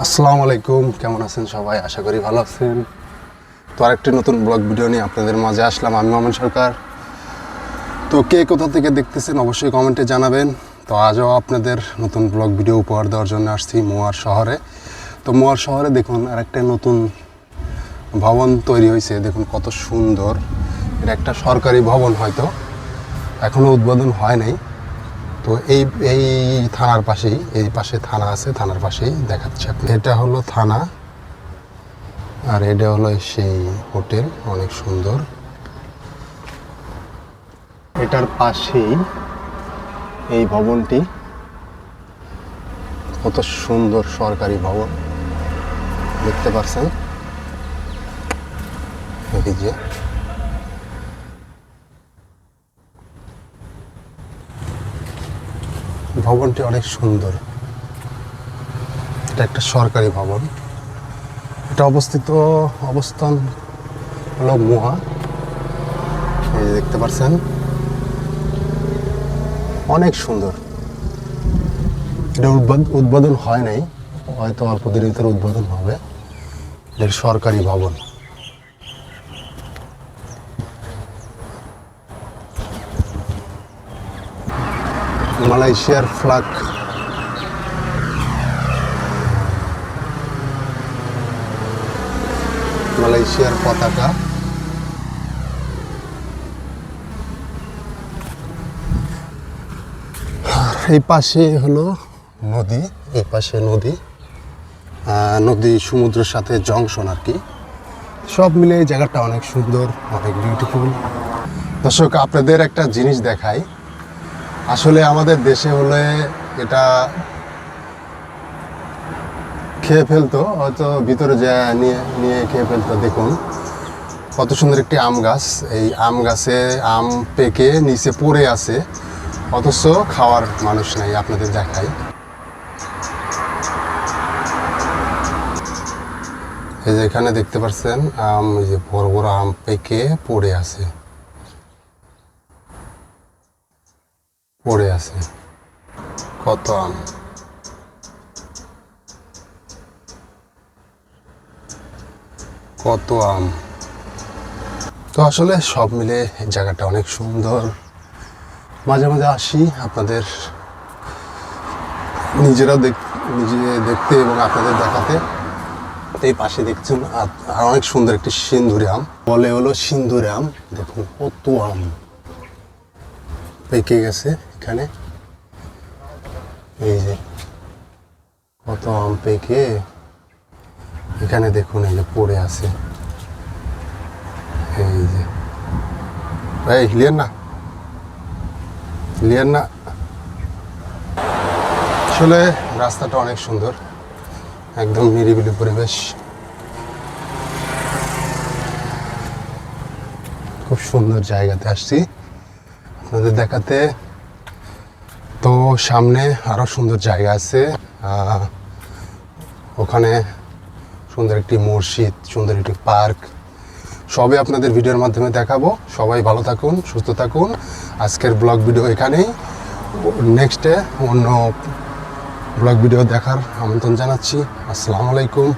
আসসালামু আলাইকুম, কেমন আছেন সবাই? আশা করি ভালো আছেন। তো আরেকটি নতুন ব্লগ ভিডিও নিয়ে আপনাদের মাঝে আসলাম। আমি মামুন সরকার। তো কে কোথা থেকে দেখতেছেন অবশ্যই কমেন্টে জানাবেন। তো আজও আপনাদের নতুন ব্লগ ভিডিও উপহার দেওয়ার জন্য আসছি মোয়ার শহরে। তো মোয়ার শহরে দেখুন আরেকটা নতুন ভবন তৈরি হয়েছে, দেখুন কত সুন্দর। এটা একটা সরকারি ভবন, হয়তো এখনও উদ্বোধন হয় নাই। তো এই এই থানার পাশেই, এই পাশে থানা আছে, থানার পাশেই দেখাচ্ছে আপনি। এটা হলো থানা, আর এটা হলো সেই হোটেল, অনেক সুন্দর। এটার পাশেই এই ভবনটি, কত সুন্দর সরকারি ভবন দেখতে পাচ্ছেন। এই যে ভবনটি অনেক সুন্দর। এটা একটা সরকারি ভবন। এটা অবস্থান হলো মোয়া। এই যে দেখতে পাচ্ছেন, অনেক সুন্দর। এটা উদ্বোধন হয় নাই, হয়তো অল্প দিনের ভিতরে উদ্বোধন হবে। এটা সরকারি ভবন। মালয়েশিয়ার ফ্ল্যাগ, মালয়েশিয়ার পতাকা। এই পাশে হলো নদী, এই পাশে নদী, সমুদ্রের সাথে জংশন আর কি। সব মিলে এই জায়গাটা অনেক সুন্দর, অনেক বিউটিফুল। দর্শক, আপনাদের একটা জিনিস দেখাই। আসলে আমাদের দেশে হলে এটা খেয়ে ফেলতো, হয়তো ভিতরে যা নিয়ে নিয়ে খেয়ে ফেলতো। দেখুন কত সুন্দর একটি আম গাছ। এই আম গাছে আম পেকে নিচে পড়ে আছে, অথচ খাওয়ার মানুষ নাই। আপনাদের দেখাই, এই যে এখানে দেখতে পাচ্ছেন আম, এই যে বড় বড় আম পেকে পড়ে আছে, পড়ে আছে কত আম, কত আম। তো আসলে সব মিলে এই জায়গাটা অনেক সুন্দর। মাঝে মাঝে আসি আপনাদের নিজে দেখতে এবং আপনাদের দেখাতে। এই পাশে দেখছেন আর অনেক সুন্দর একটি সিন্দুরে আম, বলে হলো সিন্দুরে আম। দেখুন কত আম পেকে গেছে এখানে। এই যে কত আম পেকে এখানে দেখুন, এই যে পড়ে আছে। এই যে ভাই লিয়েন না, লিয়েন না। আসলে রাস্তাটা অনেক সুন্দর, একদম নিরিবিলি পরিবেশ, খুব সুন্দর জায়গাতে আসছি আপনাদের দেখাতে। তো সামনে আরো সুন্দর জায়গা আছে, ওখানে সুন্দর একটি মসজিদ, সুন্দর একটি পার্ক, সবই আপনাদের ভিডিওর মাধ্যমে দেখাবো। সবাই ভালো থাকুন, সুস্থ থাকুন। আজকের ব্লগ ভিডিও এখানেই। নেক্সটে অন্য ব্লগ ভিডিও দেখার আমন্ত্রণ জানাচ্ছি। আসসালামু আলাইকুম।